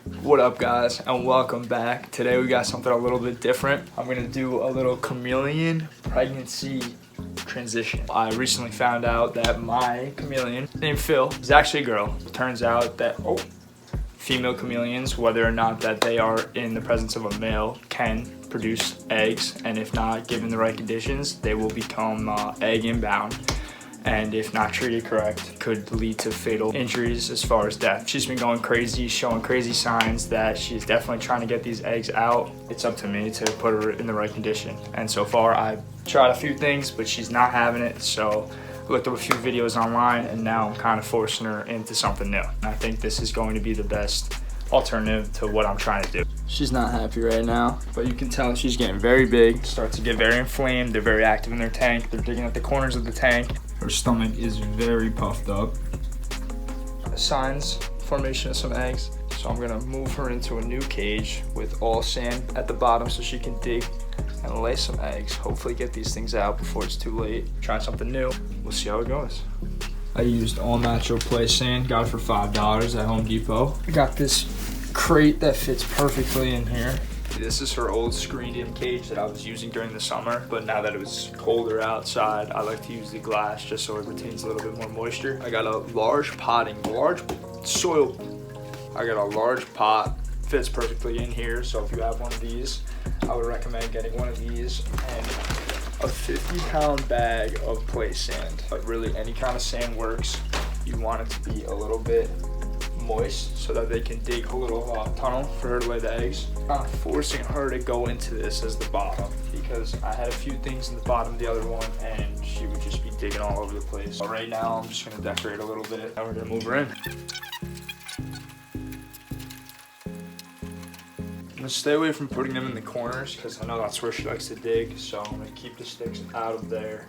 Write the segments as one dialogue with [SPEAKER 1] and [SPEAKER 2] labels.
[SPEAKER 1] What up, guys, and welcome back. Today we got something a little bit different. I'm gonna do a little chameleon pregnancy transition. I recently found out that my chameleon named Phil is actually a girl. It turns out that female chameleons, whether or not that they are in the presence of a male, can produce eggs, and if not given the right conditions, they will become egg inbound. And if not treated correct, could lead to fatal injuries as far as death. She's been going crazy, showing crazy signs that she's definitely trying to get these eggs out. It's up to me to put her in the right condition. And so far, I've tried a few things, but she's not having it. So I looked up a few videos online, and now I'm kind of forcing her into something new. I think this is going to be the best alternative to what I'm trying to do. She's not happy right now, but you can tell she's getting very big, starts to get very inflamed. They're very active in their tank. They're digging at the corners of the tank. Her stomach is very puffed up. Signs, formation of some eggs. So I'm gonna move her into a new cage with all sand at the bottom so she can dig and lay some eggs. Hopefully get these things out before it's too late. Try something new. We'll see how it goes. I used all natural play sand, got it for $5 at Home Depot. I got this crate that fits perfectly in here. This is her old screened-in cage that I was using during the summer, but now that it was colder outside, I like to use the glass just so it retains a little bit more moisture. I got a large soil. I got a large pot, fits perfectly in here, so if you have one of these, I would recommend getting one of these and a 50-pound bag of play sand. But really, any kind of sand works. You want it to be a little bit moist so that they can dig a little tunnel for her to lay the eggs. I'm forcing her to go into this as the bottom because I had a few things in the bottom of the other one and she would just be digging all over the place. So right now I'm just gonna decorate a little bit and we're gonna move her in. I'm gonna stay away from putting them in the corners because I know that's where she likes to dig, so I'm gonna keep the sticks out of there.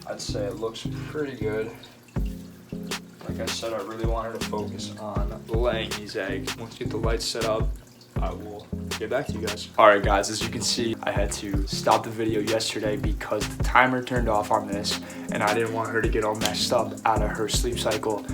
[SPEAKER 1] I'd say it looks pretty good. Like I said, I really want her to focus on laying these eggs. Once you get the lights set up, I will get back to you guys. All right, guys, as you can see, I had to stop the video yesterday because the timer turned off on this and I didn't want her to get all messed up out of her sleep cycle.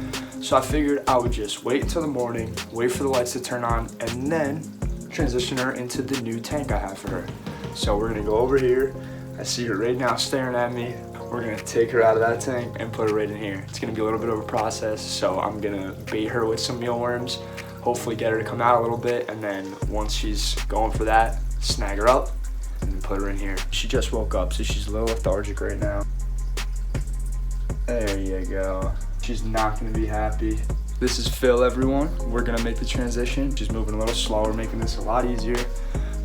[SPEAKER 1] So I figured I would just wait until the morning, wait for the lights to turn on, and then transition her into the new tank I have for her. So we're gonna go over here. I see her right now staring at me. We're gonna take her out of that tank and put her right in here. It's gonna be a little bit of a process, so I'm gonna bait her with some mealworms, hopefully get her to come out a little bit, and then once she's going for that, snag her up and then put her in here. She just woke up, so she's a little lethargic right now. There you go. She's not gonna be happy. This is Phil, everyone. We're gonna make the transition. She's moving a little slower, making this a lot easier,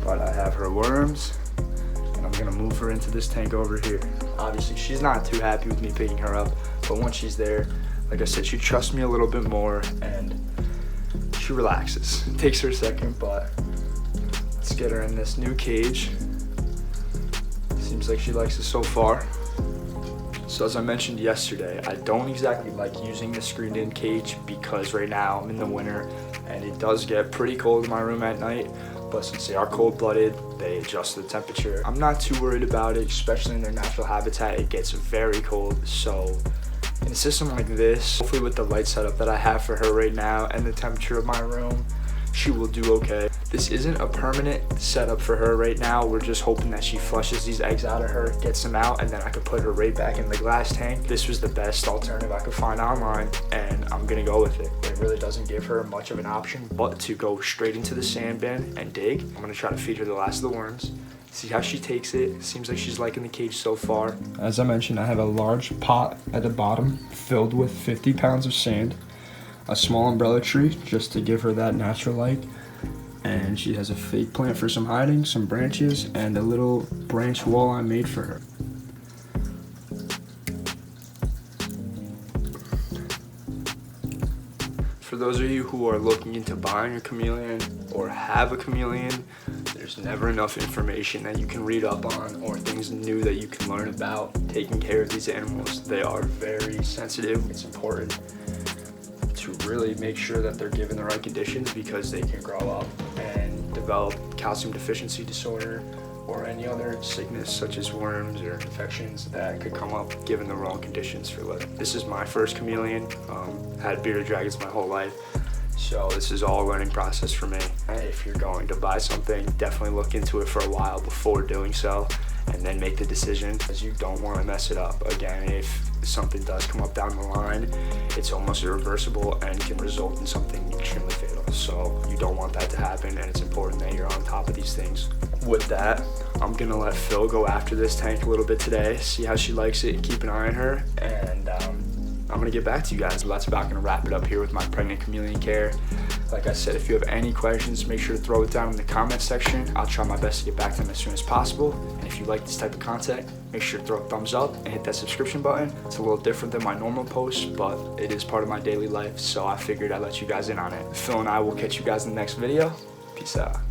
[SPEAKER 1] but I have her worms, and I'm gonna move her into this tank over here. Obviously, she's not too happy with me picking her up, but once she's there, like I said, she trusts me a little bit more and she relaxes. It takes her a second, but let's get her in this new cage. Seems like she likes it so far. So as I mentioned yesterday, I don't exactly like using the screened-in cage because right now I'm in the winter and it does get pretty cold in my room at night. But since they are cold-blooded, they adjust the temperature. I'm not too worried about it, especially in their natural habitat. It gets very cold, so in a system like this, hopefully with the light setup that I have for her right now and the temperature of my room, she will do okay. This isn't a permanent setup for her right now. We're just hoping that she flushes these eggs out of her, gets them out, and then I could put her right back in the glass tank. This was the best alternative I could find online, and I'm gonna go with it. It really doesn't give her much of an option but to go straight into the sand bin and dig. I'm gonna try to feed her the last of the worms, see how she takes it. Seems like she's liking the cage so far. As I mentioned, I have a large pot at the bottom filled with 50 pounds of sand, a small umbrella tree just to give her that natural light, and she has a fake plant for some hiding, some branches, and a little branch wall I made for her. For those of you who are looking into buying a chameleon or have a chameleon, there's never enough information that you can read up on or things new that you can learn about taking care of these animals. They are very sensitive. It's important to really make sure that they're given the right conditions because they can grow up and develop calcium deficiency disorder or any other sickness such as worms or infections that could come up given the wrong conditions for living. This is my first chameleon. Had bearded dragons my whole life, so this is all a learning process for me. If you're going to buy something, definitely look into it for a while before doing so, and then make the decision, because you don't want to mess it up. Again, if something does come up down the line, it's almost irreversible and can result in something extremely fatal. So you don't want that to happen, and it's important that you're on top of these things. With that, I'm gonna let Phil go after this tank a little bit today, see how she likes it, and keep an eye on her, and I'm gonna get back to you guys. That's about gonna wrap it up here with my pregnant chameleon care. Like I said, if you have any questions, make sure to throw it down in the comment section. I'll try my best to get back to them as soon as possible. And if you like this type of content, make sure to throw a thumbs up and hit that subscription button. It's a little different than my normal posts, but it is part of my daily life, so I figured I'd let you guys in on it. Phil and I will catch you guys in the next video. Peace out.